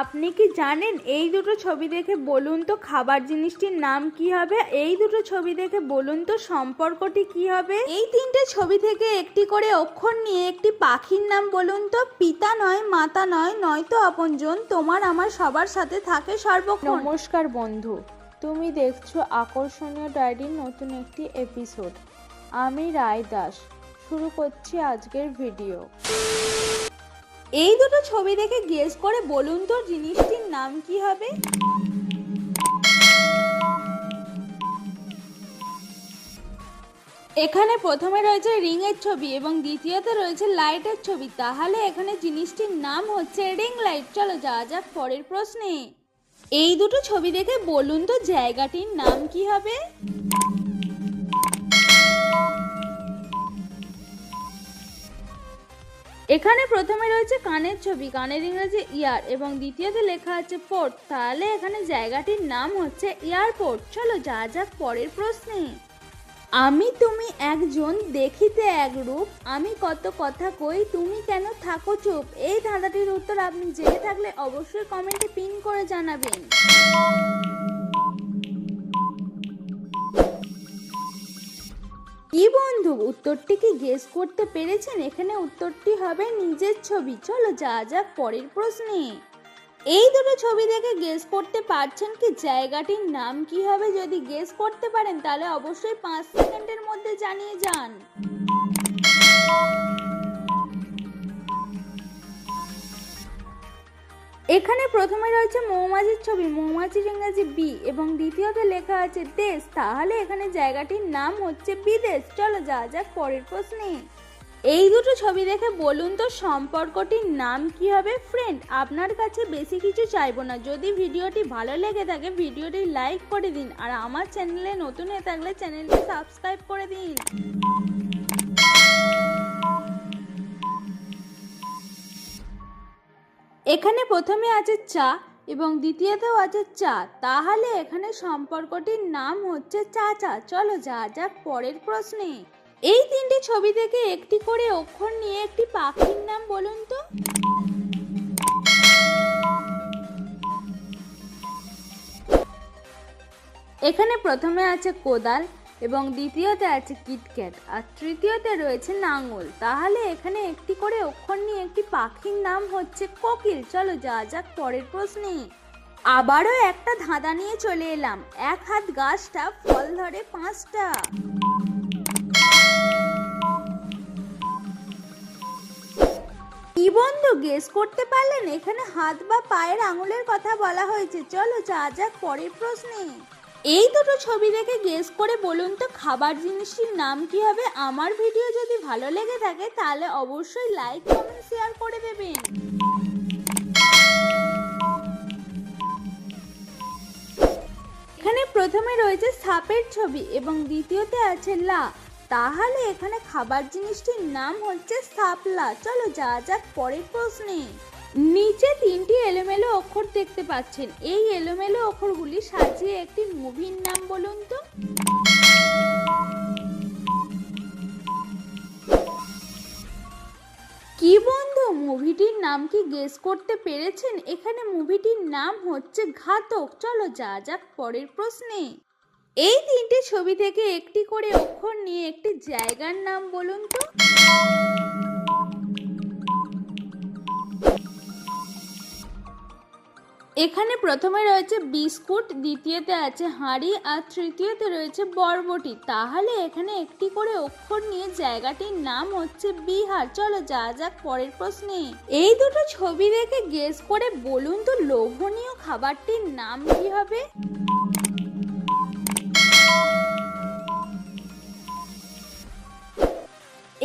আপনি কি জানেন এই দুটো ছবি দেখে বলুন তো খাবার জিনিসটির নাম কি হবে? এই দুটো ছবি দেখে বলুন তো সম্পর্কটি কি হবে? এই তিনটে ছবি থেকে একটি করে অক্ষর নিয়ে একটি পাখির নাম বলুন তো। পিতা নয়, মাতা নয়, নয়তো আপনজন, তোমার আমার সবার সাথে থাকে সর্বক্ষণ। নমস্কার বন্ধু, তুমি দেখছো আকর্ষণীয় ডায়েরির নতুন একটি এপিসোড। আমি রায় দাস শুরু করছি আজকের ভিডিও। এই দুটো ছবি দেখে গেস করে বলুন তো জিনিসটির নাম কি হবে? এখানে প্রথমে রয়েছে রিং এর ছবি এবং দ্বিতীয়তে রয়েছে লাইটের ছবি, তাহলে এখানে জিনিসটির নাম হচ্ছে রিং লাইট। চলো যাওয়া যাক পরের প্রশ্নে। এই দুটো ছবি দেখে বলুন তো জায়গাটির নাম কি হবে? এখানে প্রথমে রয়েছে কানের ছবি, কানের ইংরেজি ইয়ার এবং দ্বিতীয়তে লেখা আছে পোর্ট, তাহলে এখানে জায়গাটির নাম হচ্ছে এয়ারপোর্ট। চলো যাওয়া যাক পরের প্রশ্নে। আমি তুমি একজন, দেখিতে এক রূপ, আমি কত কথা কই, তুমি কেন থাকো চুপ। এই ধাঁধাটির উত্তর আপনি জেনে থাকলে অবশ্যই কমেন্টে পিন করে জানাবেন। কি বন্ধু, উত্তরটি কি গেস করতে পেরেছেন? এখানে উত্তরটি হবে নিজের ছবি। চলো যাওয়া যাক পরের প্রশ্নে। এই দুটো ছবি দেখে গেস করতে পারছেন কি জায়গাটির নাম কি হবে? যদি গেস করতে পারেন তাহলে অবশ্যই 5 সেকেন্ডের মধ্যে জানিয়ে যান। এখানে প্রথমে রয়েছে মৌমাছির ছবি, মৌমাছির ইংরেজি বি এবং দ্বিতীয়তে লেখা আছে দেশ, তাহলে এখানে জায়গাটির নাম হচ্ছে বিদেশ। চলো যাওয়া যাক পরের প্রশ্নে। এই দুটো ছবি দেখে বলুন তো সম্পর্কটির নাম কি হবে? ফ্রেন্ড, আপনার কাছে বেশি কিছু চাইবো না, যদি ভিডিওটি ভালো লেগে থাকে ভিডিওটি লাইক করে দিন, আর আমার চ্যানেলে নতুন হয়ে থাকলে চ্যানেলটি সাবস্ক্রাইব করে দিন। এখানে প্রথমে আছে চা এবং দ্বিতীয়তেও আছে চা, তাহলে এখানে সম্পর্কটির নাম হচ্ছে চাচা। চলো যাওয়া যাক পরের প্রশ্নে। এই তিনটি ছবি থেকে একটি করে অক্ষর নিয়ে একটি পাখির নাম বলুন তো। এখানে প্রথমে আছে কোদাল এবং দ্বিতীয়তে আছে কিটক্যাট আর তৃতীয়তে রয়েছে নাঙ্গল, তাহলে এখানে একটি করে অক্ষর নিয়ে একটি পাখির নাম হচ্ছে কোকিল। চলো যাওয়া যাক পরের প্রশ্নে। আবারও একটা ধাঁধা নিয়ে চলে এলাম। এক হাত গাছটা, ফল ধরে 5টা। কি বন্ধু, গেস করতে পারলেন? এখানে হাত বা পায়ের আঙুলের কথা বলা হয়েছে। চলো যাওয়া যাক পরের প্রশ্নে। এই দুটো ছবি দেখে গেস করে বলুন তো খাবার জিনিসটির নাম কি হবে? আমার ভিডিও যদি ভালো লেগে থাকে তাহলে অবশ্যই লাইক, কমেন্ট, শেয়ার করে দেবেন। এখানে প্রথমে রয়েছে সাপের ছবি এবং দ্বিতীয়তে আছে লা, তাহলে এখানে খাবার জিনিসটির নাম হচ্ছে শাপলা। চলো যাওয়া যাক পরের প্রশ্নে। নিচে তিনটি এলোমেলো অক্ষর দেখতে পাচ্ছেন, এই এলোমেলো অক্ষরগুলি সাজিয়ে একটি মুভির নাম বলুন তো। কি বন্ধু, মুভিটির নাম কি গেস করতে পেরেছেন? এখানে মুভিটির নাম হচ্ছে ঘাতক। চলো যাওয়া যাক পরের প্রশ্নে। এই তিনটি ছবি থেকে একটি করে অক্ষর নিয়ে একটি জায়গার নাম বলুন তো। এখানে প্রথমে রয়েছে বিস্কুট, দ্বিতীয়তে আছে হাঁড়ি আর তৃতীয়তে রয়েছে বরবটি, তাহলে এখানে একটি করে অক্ষর নিয়ে জায়গাটির নাম হচ্ছে বিহার। চলো যাওয়া যাক পরের প্রশ্নে। এই দুটো ছবি দেখে গেস করে বলুন তো লোভনীয় খাবারটির নাম কি হবে?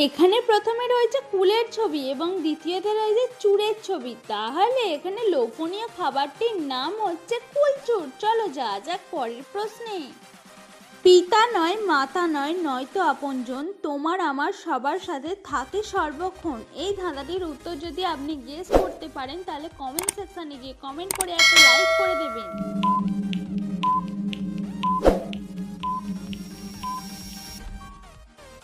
এখানে প্রথমে রয়েছে কুলের ছবি এবং দ্বিতীয়তে রয়েছে চুরের ছবি, তাহলে এখানে লোভনীয় খাবারটির নাম হচ্ছে কুলচুর। চলো যাওয়া যাক পরের প্রশ্নে। পিতা নয়, মাতা নয়, নয়তো আপনজন, তোমার আমার সবার সাথে থাকে সর্বক্ষণ। এই ধাঁধাটির উত্তর যদি আপনি গেস করতে পারেন তাহলে কমেন্ট সেকশনে গিয়ে কমেন্ট করে একটা লাইক করে দেবেন।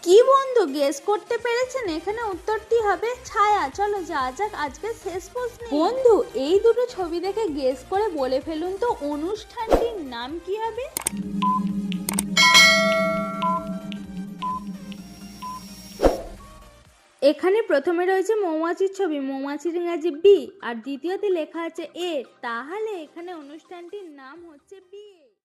কি কি বন্ধু, গেস করতে পেরেছেন? এখানে উত্তরটি হবে ছায়া। চলো যাওয়া যাক আজকের শেষ প্রশ্নে। বন্ধু, এই দুটো ছবি দেখে গেস করে বলে ফেলুন তো অনুষ্ঠানটির নাম কি হবে? এখানে প্রথমে রয়েছে মৌমাছির ছবি, মৌমাছির ইংরাজি বি, আর দ্বিতীয়তে লেখা আছে এ, তাহলে এখানে অনুষ্ঠানটির নাম হচ্ছে বিয়ে।